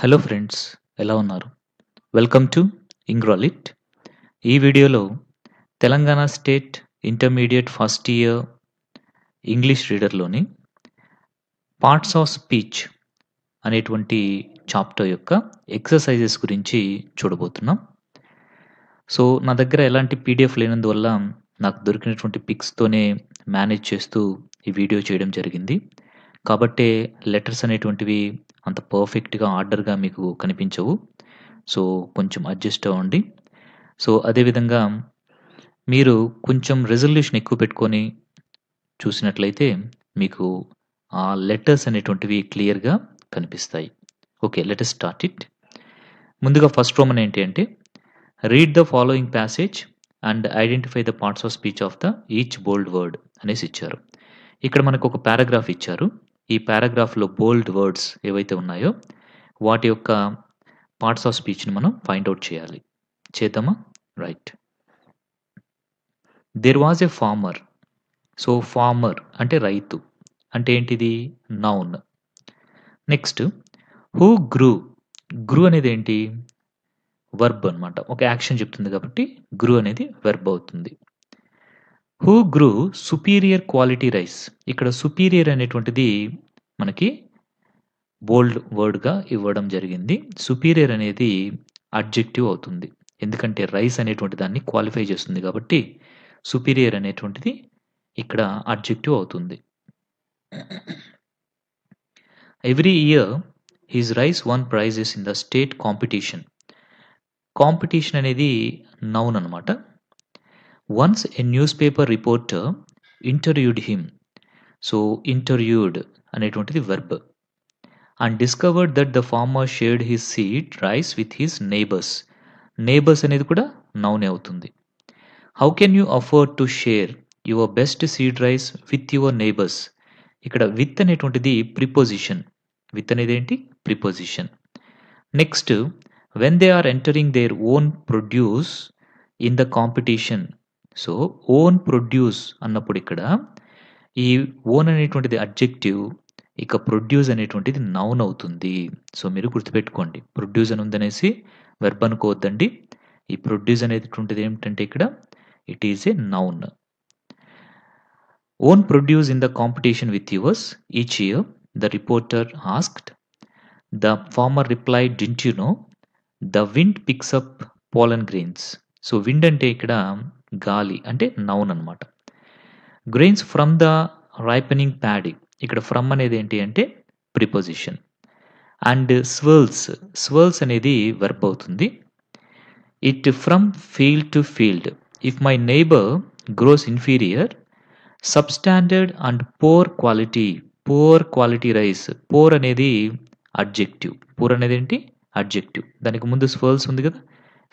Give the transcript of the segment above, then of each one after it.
Hello friends, ఎలా ఉన్నారు? Welcome to ఇంగ్రాలిట్. ఈ వీడియోలో Telangana state intermediate first year English రీడర్లోని పార్ట్స్ ఆఫ్ స్పీచ్ అనేటువంటి చాప్టర్ యొక్క ఎక్సర్సైజెస్ గురించి చూడబోతున్నాం. సో నా దగ్గర ఎలాంటి పీడిఎఫ్ లేనందువల్ల నాకు దొరికినటువంటి పిక్స్తోనే మేనేజ్ చేస్తూ ఈ వీడియో చేయడం జరిగింది. కాబట్టే లెటర్స్ అనేటువంటివి అంత పర్ఫెక్ట్‌గా, ఆర్డర్‌గా మీకు కనిపించవు. సో కొంచెం అడ్జస్ట్ అవ్వండి. సో అదేవిధంగా మీరు కొంచెం రెజల్యూషన్ ఎక్కువ పెట్టుకొని చూసినట్లయితే మీకు ఆ లెటర్స్ అనేటువంటివి క్లియర్‌గా కనిపిస్తాయి. Okay, let us start it. ముందుగా ఫస్ట్ రోమన్ ఏంటి అంటే, read the following passage and identify the parts of speech of the each bold word అనేసి ఇచ్చారు. ఇక్కడ మనకు ఒక పారాగ్రాఫ్ ఇచ్చారు. ఈ పారాగ్రాఫ్‌లో బోల్డ్ వర్డ్స్ ఏవైతే ఉన్నాయో వాటి యొక్క పార్ట్స్ ఆఫ్ స్పీచ్‌ని మనం ఫైండ్ ఔట్ చేయాలి. చేద్దామా? Right. There was a farmer. So farmer అంటే రైతు. అంటే ఏంటిది? Noun. Next who grew. Grew అనేది ఏంటి? వర్బ్ అన్నమాట. ఒక యాక్షన్ చెప్తుంది కాబట్టి గ్రూ అనేది వెర్బ్ అవుతుంది. Who grew superior quality rice. ఇక్కడ సుపీరియర్ అనేటువంటిది మనకి బోల్డ్ వర్డ్‌గా ఇవ్వడం జరిగింది. సుపీరియర్ అనేది అడ్జెక్టివ్ అవుతుంది. ఎందుకంటే రైస్ అనేటువంటి దాన్ని క్వాలిఫై చేస్తుంది కాబట్టి సుపీరియర్ అనేటువంటిది ఇక్కడ అడ్జెక్టివ్ అవుతుంది. Every year his rice won prizes in the state competition. Competition అనేది నౌన్ అన్నమాట. Once a newspaper reporter interviewed him. So interviewed అనేటువంటిది verb. And discovered that the farmer shared his seed rice with his neighbours. Neighbours అనేది కూడా నౌనే అవుతుంది. How can you afford to share your best seed rice with your neighbours. ఇక్కడ with అనేటువంటిది preposition. With అనేది ఏంటి? Preposition. Next when they are entering their own produce in the competition. So own produce అన్నప్పుడు ఇక్కడ ఈ own అనేటువంటిది adjective, ఇక produce అనేటువంటిది నౌన్ అవుతుంది. సో మీరు గుర్తుపెట్టుకోండి, ప్రొడ్యూస్ అని ఉందనేసి వెర్బ్ అనుకోవద్దండి. ఈ ప్రొడ్యూస్ అనేటువంటిది ఏమిటంటే ఇక్కడ it is a noun. Own produce in the competition with yours each year, the reporter asked. The farmer replied, didn't you know the wind picks up pollen grains. So wind అంటే ఇక్కడ గాలి, అంటే noun అన్నమాట. Grains from the ripening paddy. ఇక్కడ from అనేది ఏంటి అంటే preposition. And స్వర్ల్స్. స్వర్ల్స్ అనేది వెర్బ్ అవుతుంది. It from field to field. If my neighbour grows inferior substandard and poor quality. Poor quality rice. Poor అనేది అడ్జెక్టివ్. పోర్ అనేది ఏంటి? అడ్జెక్టివ్. దానికి ముందు స్వర్ల్స్ ఉంది కదా,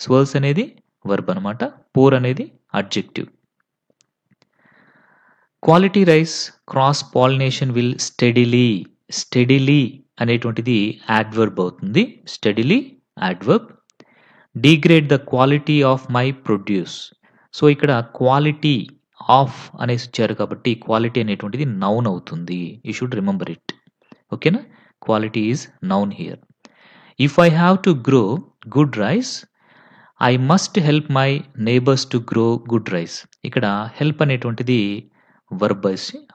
స్వర్ల్స్ అనేది వర్బ్ అనమాట. పోర్ అనేది adjective. Quality rice cross pollination will steadily. Steadily అనేటువంటిది యాడ్వర్బ్ అవుతుంది. Steadily adverb. Degrade the quality of my produce. So ఇక్కడ క్వాలిటీ ఆఫ్ అనేసి ఇచ్చారు కాబట్టి క్వాలిటీ అనేటువంటిది నౌన్ అవుతుంది. You should remember it. ఓకేనా? Quality is noun here. If I have to grow good rice I must help my neighbours to grow good rice. ఇక్కడ help అనేటువంటిది verb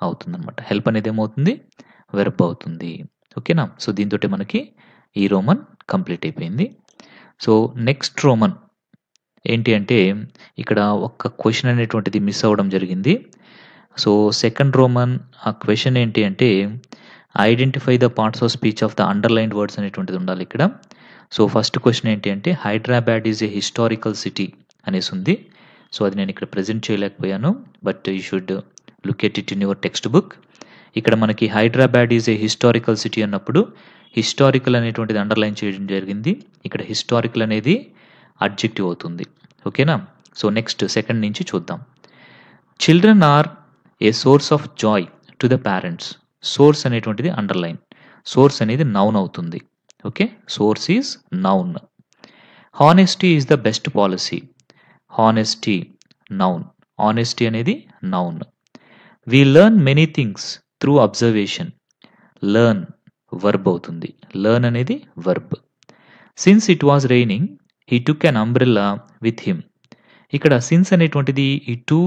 అవుతుంది అనమాట. హెల్ప్ అనేది ఏమవుతుంది? వెర్బ్ అవుతుంది. ఓకేనా? సో దీంతో మనకి ఈ రోమన్ కంప్లీట్ అయిపోయింది. సో నెక్స్ట్ రోమన్ ఏంటి అంటే, ఇక్కడ ఒక క్వశ్చన్ అనేటువంటిది మిస్ అవ్వడం జరిగింది. సో సెకండ్ రోమన్ ఆ క్వశ్చన్ ఏంటి అంటే, identify the parts of speech of the underlined words అనేటువంటిది ఉండాలి ఇక్కడ. సో ఫస్ట్ క్వశ్చన్ ఏంటి అంటే, Hyderabad is a historical city అనేసి ఉంది. సో అది నేను ఇక్కడ ప్రెజెంట్ చేయలేకపోయాను, but you should look at it in your text book. ఇక్కడ మనకి Hyderabad is a historical city అన్నప్పుడు హిస్టారికల్ అనేటువంటిది అండర్లైన్ చేయడం జరిగింది. ఇక్కడ హిస్టారికల్ అనేది అడ్జెక్టివ్ అవుతుంది. ఓకేనా? సో నెక్స్ట్ సెకండ్ నుంచి చూద్దాం. Children are a source of joy to the parents. Source అనేటువంటిది అండర్లైన్. సోర్స్ అనేది నౌన్ అవుతుంది. Okay, source is noun. Honesty is the best policy. Honesty noun. Honesty అనేది noun. We learn many things through observation. Learn verb అవుతుంది. Learn అనేది verb. Since it was raining he took an umbrella with him. ఇక్కడ since అనేటువంటిది ఈ 2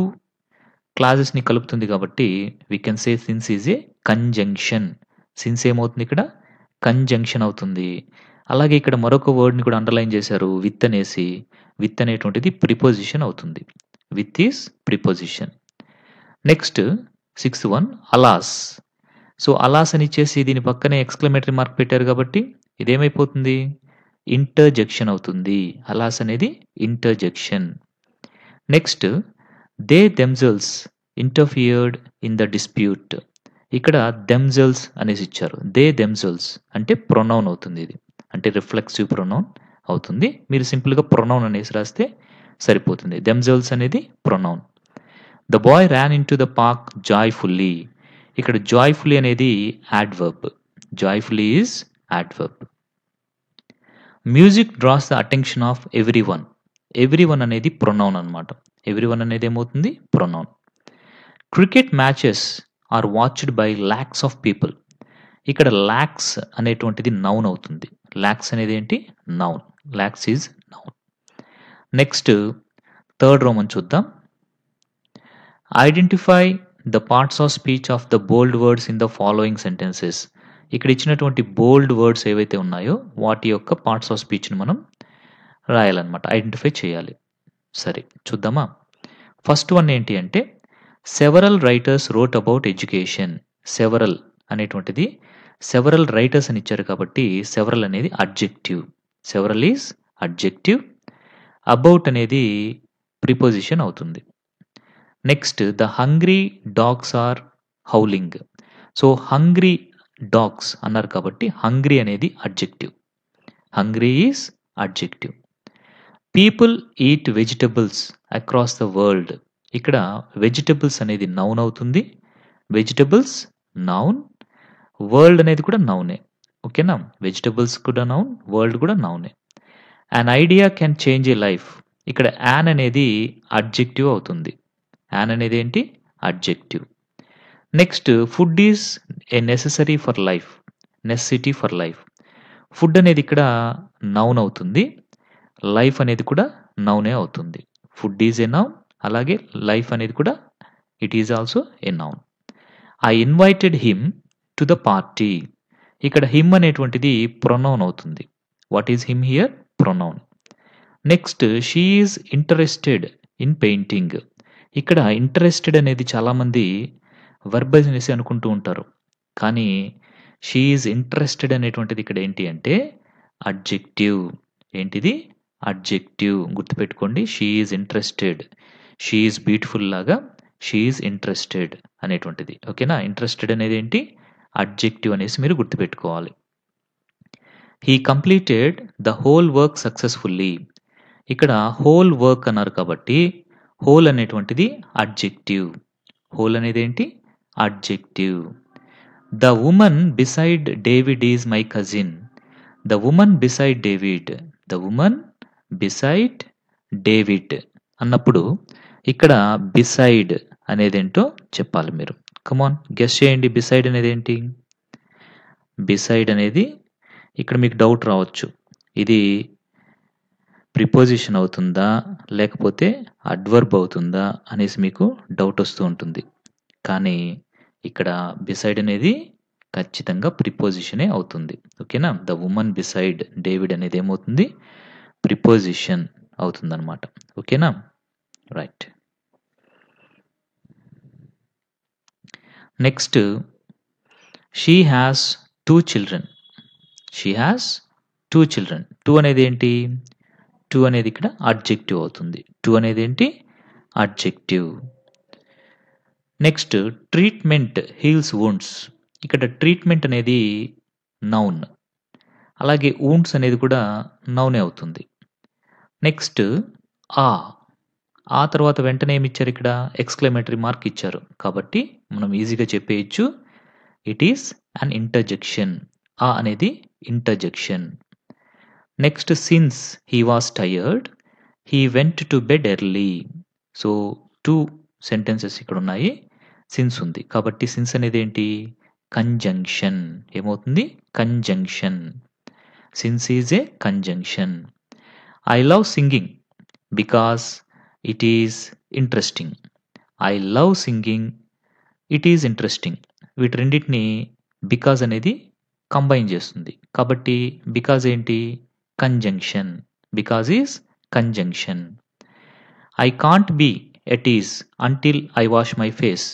క్లాజెస్‌ని కలుపుతుంది కాబట్టి we can say since is a conjunction. Since ఏమవుతుంది ఇక్కడ? కంజంక్షన్ అవుతుంది. అలాగే ఇక్కడ మరొక వర్డ్‌ని కూడా అండర్‌లైన్ చేశారు విత్ అనేసి. విత్ అనేటువంటిది ప్రిపోజిషన్ అవుతుంది. With is preposition. Next 6th one alas. So, alas అని ఇచ్చేసి దీని పక్కనే ఎక్స్‌క్లమేటరీ మార్క్ పెట్టారు కాబట్టి ఇదేమైపోతుంది? ఇంటర్జెక్షన్ అవుతుంది. అలాస్ అనేది interjection. Next they themselves interfered in the dispute. ఇక్కడ దెమ్సెల్వ్స్ అనేసి ఇచ్చారు. దే దెమ్సెల్వ్స్ అంటే ప్రొనౌన్ అవుతుంది ఇది. అంటే రిఫ్లెక్సివ్ ప్రొనౌన్ అవుతుంది. మీరు సింపుల్‌గా ప్రొనౌన్ అనేసి రాస్తే సరిపోతుంది. దెమ్సెల్వ్స్ అనేది pronoun. The boy ran into the park joyfully. ఇక్కడ జాయ్‌ఫుల్లీ అనేది adverb. Joyfully is adverb. Music draws the attention of everyone. Everyone అనేది ప్రొనౌన్ అన్నమాట. ఎవ్రీవన్ అనేది ఏమవుతుంది? Pronoun. Cricket matches are watched by lots of people. ఇక్కడ lots అనేటువంటిది noun అవుతుంది. Lots అనేది ఏంటి? Noun. Lots is noun. Next 3rd Roman చూద్దాం. Identify the parts of speech of the bold words in the following sentences. ఇక్కడ ఇచ్చినటువంటి బోల్డ్ words ఏవైతే ఉన్నాయో వాటి యొక్క పార్ట్స్ ఆఫ్ స్పీచ్‌ని మనం రాయాలన్నమాట. ఐడెంటిఫై చేయాలి. సరే చూద్దామా? ఫస్ట్ వన్ ఏంటి అంటే several writers wrote about education. Several అనేటువంటిది సెవరల్ రైటర్స్ అని ఇచ్చారు కాబట్టి సెవరల్ అనేది adjective. Several is adjective. About అనేది ప్రిపోజిషన్ అవుతుంది. Next the hungry dogs are howling. So hungry dogs అన్నారు కాబట్టి హంగ్రీ అనేది adjective. Hungry is adjective. People eat vegetables across the world. ఇక్కడ వెజిటబుల్స్ అనేది నౌన్ అవుతుంది. Vegetables noun. వరల్డ్ అనేది కూడా నౌనే. ఓకేనా? వెజిటబుల్స్ కూడా నౌన్, వరల్డ్ కూడా నౌనే. An idea can change A life. ఇక్కడ యాన్ అనేది అడ్జెక్టివ్ అవుతుంది. యాన్ అనేది ఏంటి? Adjective. Next food is a necessary for life. Necessity for life. Food అనేది ఇక్కడ నౌన్ అవుతుంది. లైఫ్ అనేది కూడా నౌనే అవుతుంది. Food is a noun. అలాగే లైఫ్ అనేది కూడా it is also a noun. I invited him to the party. ఇక్కడ హిమ్ అనేటువంటిది ప్రొనౌన్ అవుతుంది. What is him here? Pronoun. Next she is interested in painting. ఇక్కడ ఇంట్రెస్టెడ్ అనేది చాలామంది వర్బ్ అనేసి అనుకుంటూ ఉంటారు. కానీ షీ ఈజ్ ఇంట్రెస్టెడ్ అనేటువంటిది ఇక్కడ ఏంటి అంటే అడ్జెక్టివ్. ఏంటిది? అడ్జెక్టివ్. గుర్తుపెట్టుకోండి. She is interested. She is beautiful లాగా షీ ఈజ్ ఇంట్రెస్టెడ్ అనేటువంటిది. ఓకేనా? ఇంట్రెస్టెడ్ అనేది ఏంటి? అడ్జెక్టివ్ అనేసి మీరు గుర్తుపెట్టుకోవాలి. He completed the whole work successfully. ఇక్కడ హోల్ వర్క్ అన్నారు కాబట్టి హోల్ అనేటువంటిది అడ్జెక్టివ్. హోల్ అనేది ఏంటి? Adjective. The woman beside David is my cousin. The woman beside David. The woman beside David అన్నప్పుడు ఇక్కడ బిసైడ్ అనేదేంటో చెప్పాలి మీరు. కమాన్ గెస్ చేయండి. బిసైడ్ అనేది ఏంటి? బిసైడ్ అనేది ఇక్కడ మీకు డౌట్ రావచ్చు. ఇది ప్రిపోజిషన్ అవుతుందా లేకపోతే అడ్వర్బ్ అవుతుందా అనేసి మీకు డౌట్ వస్తూ ఉంటుంది. కానీ ఇక్కడ బిసైడ్ అనేది ఖచ్చితంగా ప్రిపోజిషనే అవుతుంది. ఓకేనా? ద వుమన్ బిసైడ్ డేవిడ్ అనేది ఏమవుతుంది? ప్రిపోజిషన్ అవుతుందన్నమాట. ఓకేనా? Right. Next she has 2 children. She has 2 children. 2 అనేది ఏంటి? 2 అనేది ఇక్కడ అడ్జెక్టివ్ అవుతుంది. 2 అనేది ఏంటి? Adjective. Next treatment heels wounds. ఇక్కడ ట్రీట్మెంట్ అనేది నౌన్. అలాగే వూండ్స్ అనేది కూడా నౌనే అవుతుంది. నెక్స్ట్ ఆ తర్వాత వెంటనే ఏమి ఇచ్చారు? ఇక్కడ ఎక్స్క్లమేటరీ మార్క్ ఇచ్చారు కాబట్టి మనం ఈజీగా చెప్పేయచ్చు. It is an interjection. అనేది interjection. Next since he was tired he went to bed early. So 2 sentences ఇక్కడ ఉన్నాయి. సిన్స్ ఉంది కాబట్టి సిన్స్ అనేది ఏంటి? కంజంక్షన్. ఏమవుతుంది? Conjunction. Since is a conjunction. I love singing because it is interesting. I love singing, it is interesting. వీటి రెండింటిని because అనేది కంబైన్ చేస్తుంది. కాబట్టి బికాజ్ ఏంటి? Conjunction. Because is conjunction. I can't be at ease until I wash my face.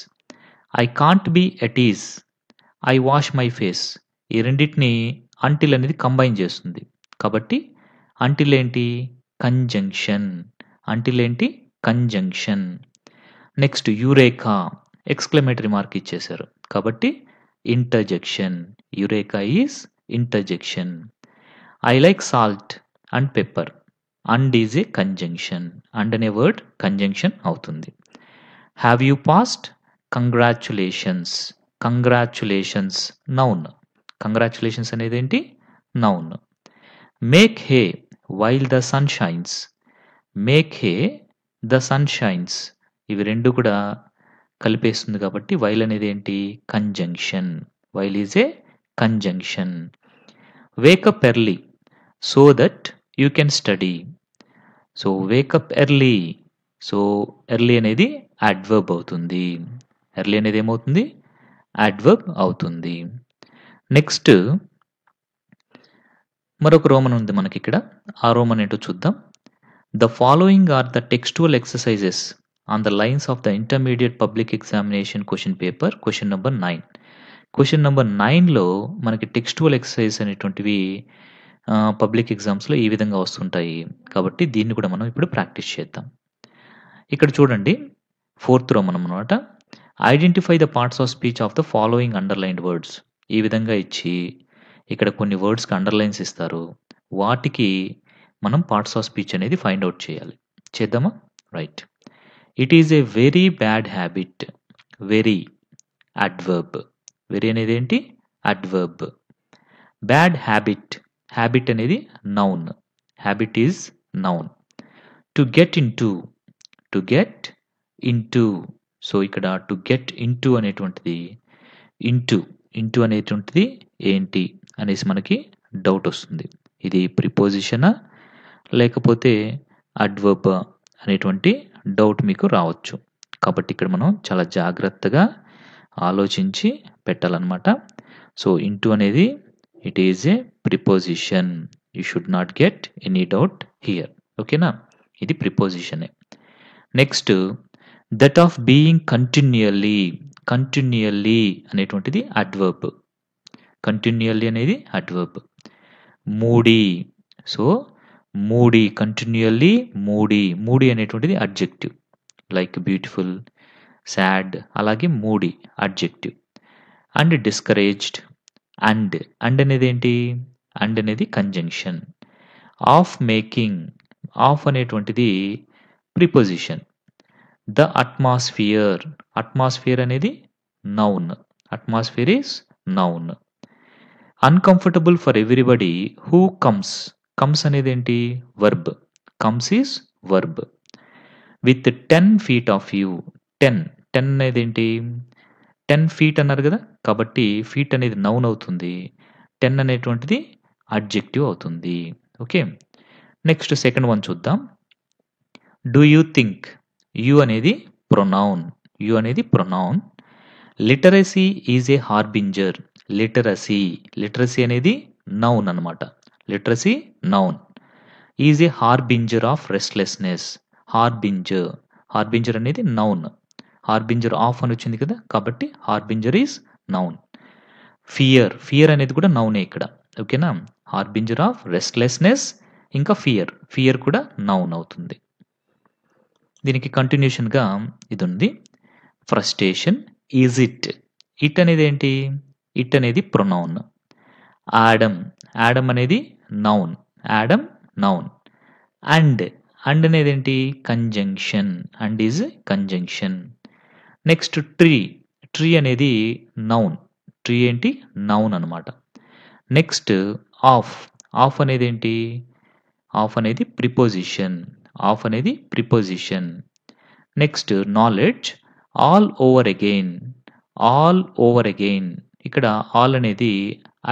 I can't be at ease. I wash my face. ఈ రెండింటిని until అనేది combine చేస్తుంది. కాబట్టి until ఏంటి? కంజంక్షన్. until ఏంటి? Conjunction. Next eureka, exclamatory mark ఇచ్చేశారు కాబట్టి interjection. Eureka is interjection. I like salt and pepper. And is a conjunction. And అనే వర్డ్ కంజంక్షన్ అవుతుంది. Have you passed? Congratulations. Congratulations noun. Congratulations అనేది ఏంటి? Noun. Make hay while the sun shines. Make hay the sun shines. ఇవి రెండు కూడా కలిపేస్తుంది కాబట్టి while అనేది ఏంటి? Conjunction. While is a conjunction. Wake up early so that you can study. So wake up early. So early అనేది అడ్వర్బ్ అవుతుంది. Early అనేది ఏమవుతుంది? అడ్వర్బ్ అవుతుంది. నెక్స్ట్ మరొక రోమన్ ఉంది మనకి ఇక్కడ. ఆ రోమన్ ఏంటో చూద్దాం. The following are the textual exercises on the lines of the intermediate public examination question paper question number 9. Question number 9లో మనకి టెక్స్టువల్ ఎక్సర్సైజ్ అనేటువంటివి పబ్లిక్ ఎగ్జామ్స్లో ఈ విధంగా వస్తుంటాయి. కాబట్టి దీన్ని కూడా మనం ఇప్పుడు ప్రాక్టీస్ చేద్దాం. ఇక్కడ చూడండి 4th రోమన్ అన్నమాట. Identify the parts of speech of the following underlined words. ఈ విధంగా ఇచ్చి ఇక్కడ కొన్ని వర్డ్స్కి అండర్లైన్స్ ఇస్తారు. వాటికి మనం పార్ట్స్ ఆఫ్ స్పీచ్ అనేది ఫైండ్ అవుట్ చేయాలి. చేద్దామా? Right. It is a very bad habit. Very adverb. Very అనేది ఏంటి? అడ్వర్బ్. Bad habit. హ్యాబిట్ అనేది noun. Habit is noun. To get in to. To get in to. So ఇక్కడ to get in to అనేటువంటిది into. Into అనేటువంటిది ఏంటి అనేసి మనకి doubt వస్తుంది. ఇది ప్రిపోజిషనా లేకపోతే అడ్వర్బ్ అనేటువంటి డౌట్ మీకు రావచ్చు. కాబట్టి ఇక్కడ మనం చాలా జాగ్రత్తగా ఆలోచించి పెట్టాలన్నమాట. సో ఇంటూ అనేది it is a preposition. You should not get any doubt here. ఓకేనా? ఇది ప్రిపోజిషనే. Next that of being continually. Continually అనేటువంటిది అడ్వర్బ్. కంటిన్యూయల్లీ అనేది adverb. Moody. So moody, continually moody. Moody అనేటువంటిది అడ్జెక్టివ్. లైక్ బ్యూటిఫుల్, సాడ్, అలాగే moody adjective. And discouraged. And అనేది ఏంటి? And అనేది కంజంక్షన్. Of making. ఆఫ్ అనేటువంటిది ప్రిపోజిషన్. The atmosphere. అట్మాస్ఫియర్ అనేది noun. Atmosphere is noun. Uncomfortable for everybody who comes. Comes అనేది ఏంటి? Verb. Comes is verb. With 10 feet of you. 10 అనేది ఏంటి? 10 feet అన్నారు కదా, కాబట్టి ఫీట్ అనేది నౌన్ అవుతుంది. 10 అనేటువంటిది అడ్జెక్టివ్ అవుతుంది. ఓకే. నెక్స్ట్ సెకండ్ వన్ చూద్దాం. Do you think. యూ అనేది ప్రొనౌన్. యూ అనేది pronoun. Literacy is a harbinger. Literacy. Literacy అనేది నౌన్ అన్నమాట. Literacy noun. Is a harbinger of restlessness. Harbinger. Harbinger అనేది నౌన్. హార్బింజర్ ఆఫ్ అని వచ్చింది కదా, కాబట్టి harbinger is noun. Fear. Fear అనేది కూడా నౌనే ఇక్కడ. ఓకేనా? హార్బింజర్ ఆఫ్ రెస్ట్లెస్నెస్ ఇంకా ఫియర్. ఫియర్ కూడా నౌన్ అవుతుంది. దీనికి కంటిన్యూషన్గా ఇది ఉంది. ఫ్రస్ట్రేషన్. Is it. ఇట్ అనేది ఏంటి? ఇట్ అనేది ప్రొనౌన్. ఆడమ్. ఆడమ్ అనేది నౌన్. Adam noun. అండ్ అనేది ఏంటి? Conjunction. And is conjunction. Next tree. Tree అనేది నౌన్. ట్రీ ఏంటి? నౌన్ అనమాట. Next of. ఆఫ్ అనేది ఏంటి? ఆఫ్ అనేది ప్రిపోజిషన్. ఆఫ్ అనేది preposition. Next knowledge. All over again. All over again. ఇక్కడ ఆల్ అనేది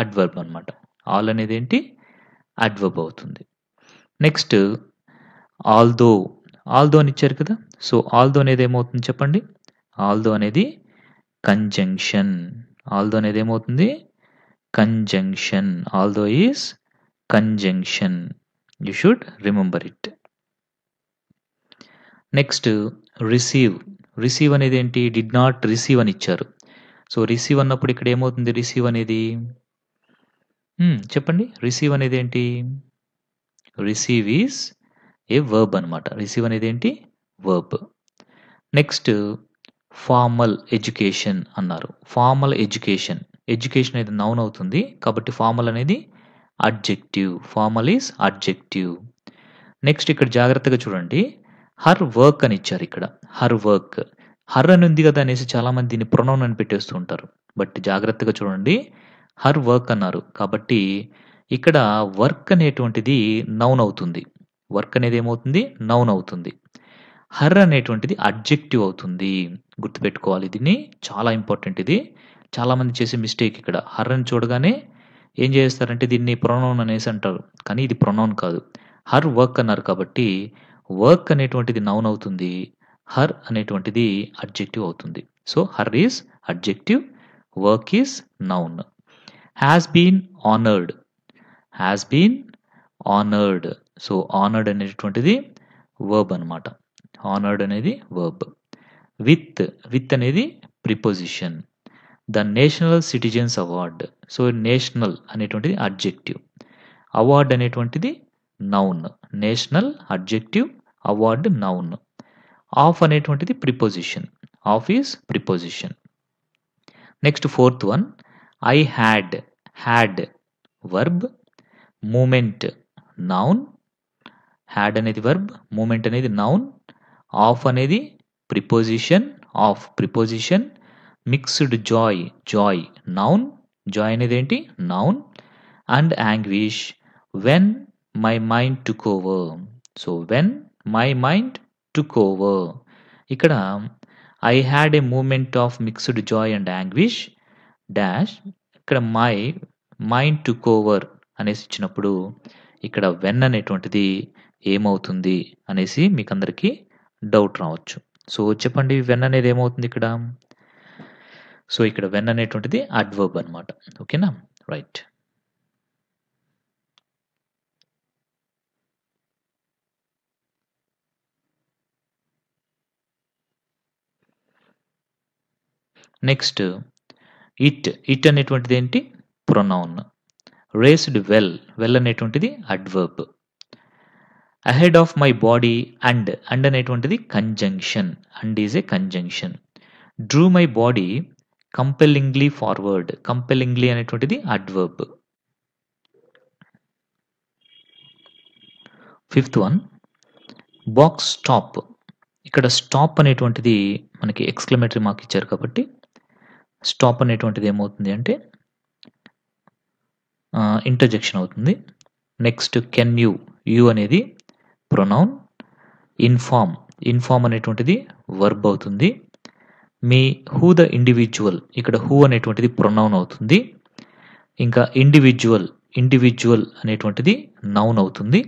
అడ్వర్బ్ అనమాట. ఆల్ అనేది ఏంటి? అడ్వర్బ్ అవుతుంది. నెక్స్ట్ ఆల్దో, ఆల్దో అని ఇచ్చారు కదా! సో, ఆల్దో అనేది ఏమవుతుంది చెప్పండి? ఆల్దో అనేది కంజంక్షన్. ఆల్దో అనేది ఏమవుతుంది? Conjunction. Although is conjunction. You should remember it. Next receive. Receive అనేది ఏంటి? డిడ్ నాట్ రిసీవ్ అని ఇచ్చారు. సో, రిసీవ్ అన్నప్పుడు ఇక్కడ ఏమవుతుంది రిసీవ్ అనేది? చెప్పండి. రిసీవ్ అనేది ఏంటి? రిసీవ్ ఈజ్ ఏ వర్బ్ అనమాట. రిసీవ్ అనేది ఏంటి? వర్బ్. నెక్స్ట్ ఫార్మల్ ఎడ్యుకేషన్ అన్నారు. Formal education. ఎడ్యుకేషన్ అనేది నౌన్ అవుతుంది. కాబట్టి ఫార్మల్ అనేది adjective. Formal is adjective. Next ఇక్కడ జాగ్రత్తగా చూడండి. హర్ వర్క్ అని ఇచ్చారు ఇక్కడ. Her work. హర్ అని ఉంది కదా అనేసి చాలామంది దీన్ని ప్రొనౌన్ అని పెట్టేస్తూ ఉంటారు. బట్ జాగ్రత్తగా చూడండి. హర్ వర్క్ అన్నారు. కాబట్టి ఇక్కడ వర్క్ అనేటువంటిది నౌన్ అవుతుంది. వర్క్ అనేది ఏమవుతుంది? నౌన్ అవుతుంది. హర్ అనేటువంటిది అడ్జెక్టివ్ అవుతుంది. గుర్తుపెట్టుకోవాలి దీన్ని. చాలా ఇంపార్టెంట్ ఇది. చాలామంది చేసే మిస్టేక్ ఇక్కడ. హర్ అని చూడగానే ఏం చేస్తారంటే దీన్ని ప్రొనౌన్ అనేసి అంటారు. కానీ ఇది ప్రొనౌన్ కాదు. హర్ వర్క్ అన్నారు కాబట్టి వర్క్ అనేటువంటిది నౌన్ అవుతుంది. హర్ అనేటువంటిది అడ్జెక్టివ్ అవుతుంది. So, her is adjective, work is noun. Has been honoured. Has been honoured. So, honoured అనేటువంటిది వర్బ్ అనమాట. ఆనర్డ్ అనేది వర్బ్. విత్. విత్ అనేది preposition. The national citizens award. So, national అనేటువంటిది adjective. Award అనేటువంటిది noun. National adjective, award noun. Of అనేటువంటిది preposition. Of is preposition. Next fourth one I had. Had verb, moment noun. Had అనేది verb, moment అనేది noun. Of అనేది preposition. Of preposition. Mixed joy. Joy noun. Joy అనేది ఏంటి? Noun. And anguish when my mind took over. So, when my mind took over. ఇక్కడ I had a moment of mixed joy and anguish dash. ఇక్కడ my mind took over అనేసి ఇచ్చినప్పుడు ఇక్కడ when అనేటువంటిది ఏమవుతుంది అనేసి మీకు అందరికీ డౌట్ రావచ్చు. సో, చెప్పండి వెన్ అనేది ఏమవుతుంది ఇక్కడ? సో, ఇక్కడ వెన్ అనేటువంటిది అడ్వర్బ్ అనమాట. ఓకేనా? రైట్. Next it. ఇట్ అనేటువంటిది ఏంటి? ప్రొనౌన్. Raised well. వెల్ అనేటువంటిది adverb. Ahead of my body and. And అనేటువంటిది conjunction. And is a conjunction. Drew my body compellingly forward. Compellingly అనేటువంటిది adverb. Fifth one box stop. ఇక్కడ stop అనేటువంటిది మనకి exclamatory mark ఇచ్చారు కాబట్టి స్టాప్ అనేటువంటిది ఏమవుతుంది అంటే ఇంటర్జెక్షన్ అవుతుంది. Next can you. యూ అనేది ప్రొనౌన్. ఇన్ఫార్మ్. ఇన్ఫార్మ్ అనేటువంటిది వర్బ్ అవుతుంది. Me who the individual. ఇక్కడ హూ అనేటువంటిది ప్రొనౌన్ అవుతుంది. ఇంకా ఇండివిజువల్. ఇండివిజువల్ అనేటువంటిది నౌన్ అవుతుంది.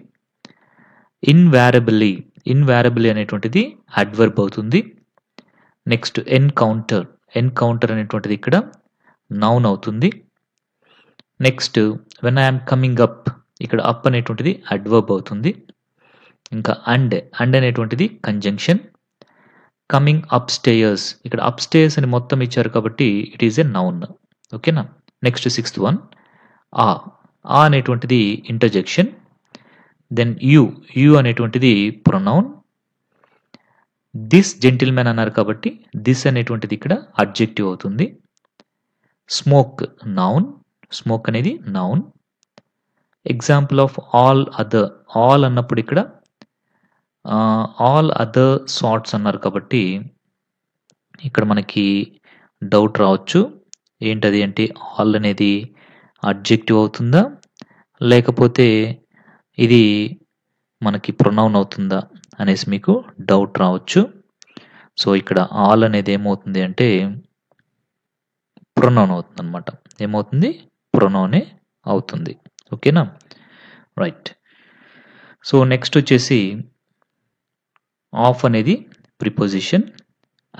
ఇన్వారబుల్లీ. ఇన్వారబుల్లీ అనేటువంటిది అడ్వర్బ్ అవుతుంది. Next encounter. ఎన్కౌంటర్ అనేటువంటిది ఇక్కడ నౌన్ అవుతుంది. Next when I'm coming up. ఇక్కడ అప్ అనేటువంటిది అడ్వర్బ్ అవుతుంది. ఇంకా అండ్. అండ్ అనేటువంటిది కంజంక్షన్. Coming up stairs. ఇక్కడ అప్ స్టేయర్స్ అని మొత్తం ఇచ్చారు కాబట్టి ఇట్ ఈజ్ ఎ నౌన్. ఓకేనా? Next sixth one ah. Ah అనేటువంటిది ఇంటర్జెక్షన్. Then you. యూ అనేటువంటిది ప్రొనౌన్. దిస్ జెంటిల్మెన్ అన్నారు కాబట్టి దిస్ అనేటువంటిది ఇక్కడ అడ్జెక్టివ్ అవుతుంది. Smoke noun. స్మోక్ అనేది noun. Example of all other. All అన్నప్పుడు ఇక్కడ ఆల్ అదర్ సార్ట్స్ అన్నారు కాబట్టి ఇక్కడ మనకి డౌట్ రావచ్చు. ఏంటది అంటే ఆల్ అనేది అడ్జెక్టివ్ అవుతుందా లేకపోతే ఇది మనకి ప్రొనౌన్ అవుతుందా అనేసి మీకు డౌట్ రావచ్చు. సో, ఇక్కడ ఆల్ అనేది ఏమవుతుంది అంటే ప్రొనౌన్ అవుతుంది అనమాట. ఏమవుతుంది? ప్రొనౌనే అవుతుంది. ఓకేనా? రైట్. సో నెక్స్ట్ వచ్చేసి ఆఫ్ అనేది ప్రిపోజిషన్,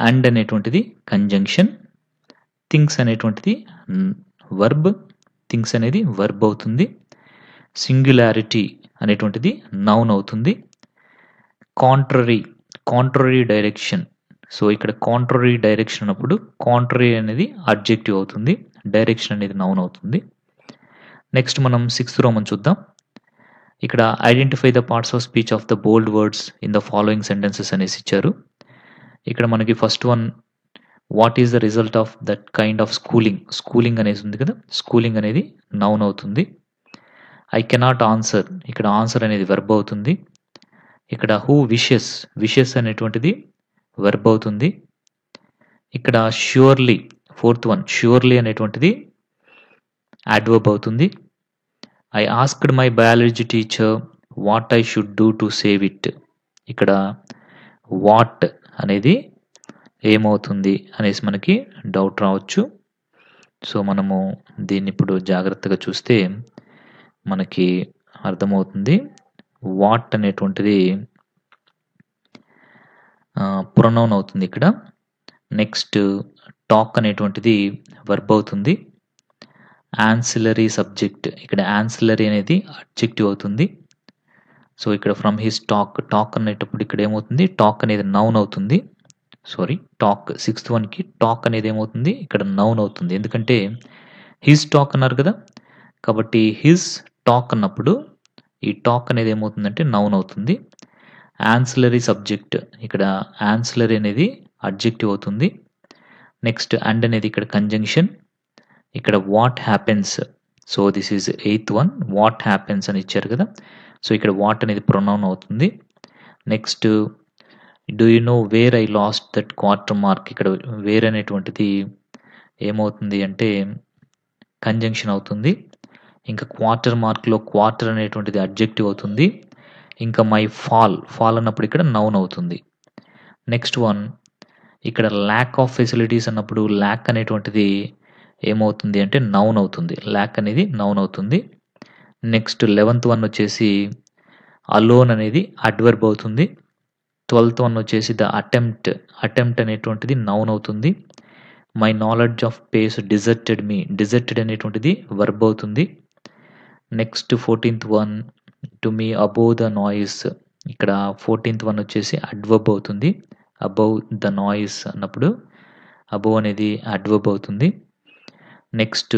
అండ్ అనేటువంటిది కంజంక్షన్, థింగ్స్ అనేటువంటిది వర్బ్, థింగ్స్ అనేది వర్బ్ అవుతుంది, సింగులారిటీ అనేటువంటిది నౌన్ అవుతుంది, కాంట్రరీ డైరెక్షన్. సో ఇక్కడ కాంట్రరీ డైరెక్షన్ అన్నప్పుడు కాంట్రరీ అనేది అడ్జెక్టివ్ అవుతుంది, డైరెక్షన్ అనేది నౌన్ అవుతుంది. నెక్స్ట్ మనం 6th రోమన్ చూద్దాం. ఇక్కడ identify the parts of speech of the bold words in the following sentences అనేసి ఇచ్చారు. ఇక్కడ మనకి first one, what is the result of that kind of schooling అనేది ఉంది కదా, స్కూలింగ్ అనేది నౌన్ అవుతుంది. ఐ కెనాట్ ఆన్సర్, ఇక్కడ ఆన్సర్ అనేది వెర్బ్ అవుతుంది. ఇక్కడ హూ విషెస్ అనేటువంటిది వెర్బ్ అవుతుంది. ఇక్కడ ష్యూర్లీ, ఫోర్త్ వన్, ష్యూర్లీ అనేటువంటిది యాడ్వర్బ్ అవుతుంది. I asked my biology teacher what I should do to save it, ఇక్కడ వాట్ అనేది ఏమవుతుంది అనేసి మనకి డౌట్ రావచ్చు. సో మనము దీన్ని ఇప్పుడు జాగ్రత్తగా చూస్తే మనకి అర్థమవుతుంది. వాట్ అనేటువంటిది ప్రొనౌన్ అవుతుంది ఇక్కడ. నెక్స్ట్ టాక్ అనేటువంటిది వర్బ్ అవుతుంది. యాన్సిలరీ సబ్జెక్ట్, ఇక్కడ యాన్సిలరీ అనేది అడ్జెక్టివ్ అవుతుంది. సో ఇక్కడ ఫ్రమ్ హిస్ టాక్ అనేటప్పుడు ఇక్కడ ఏమవుతుంది, టాక్ అనేది నౌన్ అవుతుంది. టాక్ 6th వన్కి టాక్ అనేది ఏమవుతుంది, ఇక్కడ నౌన్ అవుతుంది. ఎందుకంటే హిస్ టాక్ అన్నారు కదా, కాబట్టి హిస్ టాక్ అన్నప్పుడు ఈ టాక్ అనేది ఏమవుతుందంటే నౌన్ అవుతుంది. యాన్సిలరీ సబ్జెక్ట్, ఇక్కడ యాన్సిలరీ అనేది అడ్జెక్టివ్ అవుతుంది. నెక్స్ట్ అండ్ అనేది ఇక్కడ కంజంక్షన్. ఇక్కడ what happens, so this is 8th one, what happens అని ఇచ్చారు కదా, సో ఇక్కడ వాట్ అనేది ప్రొనౌన్ అవుతుంది. Next do you know where I last that quarter mark, ఇక్కడ వేర్ అనేటువంటిది ఏమవుతుంది అంటే కంజంక్షన్ అవుతుంది. ఇంకా క్వార్టర్ మార్క్లో క్వార్టర్ అనేటువంటిది అడ్జెక్టివ్ అవుతుంది. ఇంకా మై ఫాల్ అన్నప్పుడు ఇక్కడ నౌన్ అవుతుంది. నెక్స్ట్ వన్, ఇక్కడ ల్యాక్ ఆఫ్ ఫెసిలిటీస్ అన్నప్పుడు ల్యాక్ అనేటువంటిది ఏమవుతుంది అంటే నౌన్ అవుతుంది, ల్యాక్ అనేది నౌన్ అవుతుంది. నెక్స్ట్ 11th వన్ వచ్చేసి అలోన్ అనేది అడ్వర్బ్ అవుతుంది. 12th వన్ వచ్చేసి ద అటెంప్ట్ అనేటువంటిది నౌన్ అవుతుంది. My knowledge of pace deserted అనేటువంటిది వర్బ్ అవుతుంది. Next 14th one, to me above the noise, ఇక్కడ 14th వన్ వచ్చేసి అడ్వర్బ్ అవుతుంది. అబౌవ్ ద నాయిస్ అన్నప్పుడు అబోవ్ అనేది అడ్వర్బ్ అవుతుంది. Next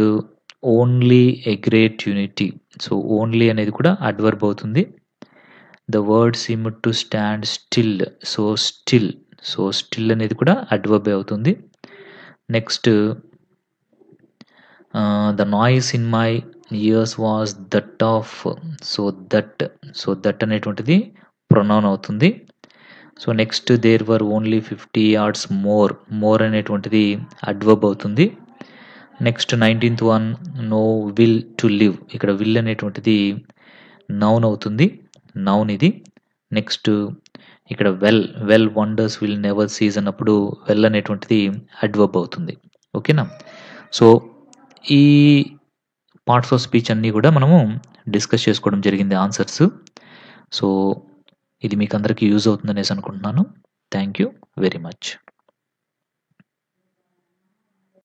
only a great unity, so only అనేది కూడా అడ్వర్బ్ అవుతుంది. The word seem to stand still, so still అనేది కూడా అడ్వర్బ్ అవుతుంది. Next the noise in my ears was that off, so that అనేటువంటిది ప్రొనౌన్ అవుతుంది. So next there were only 50 yards more అనేటువంటిది adverb అవుతుంది. Next 19th one, no will to live, ఇక్కడ will అనేటువంటిది noun అవుతుంది, నౌన్ ఇది. Next ఇక్కడ well wonders will never cease అన్నప్పుడు వెల్ అనేటువంటిది అడ్వర్బ్ అవుతుంది. ఓకేనా. సో ఈ పార్ట్స్ ఆఫ్ స్పీచ్ అన్నీ కూడా మనము డిస్కస్ చేసుకోవడం జరిగింది, ఆన్సర్స్. సో ఇది మీకు అందరికీ యూజ్ అవుతుందనేసి అనుకుంటున్నాను. Thank you very much.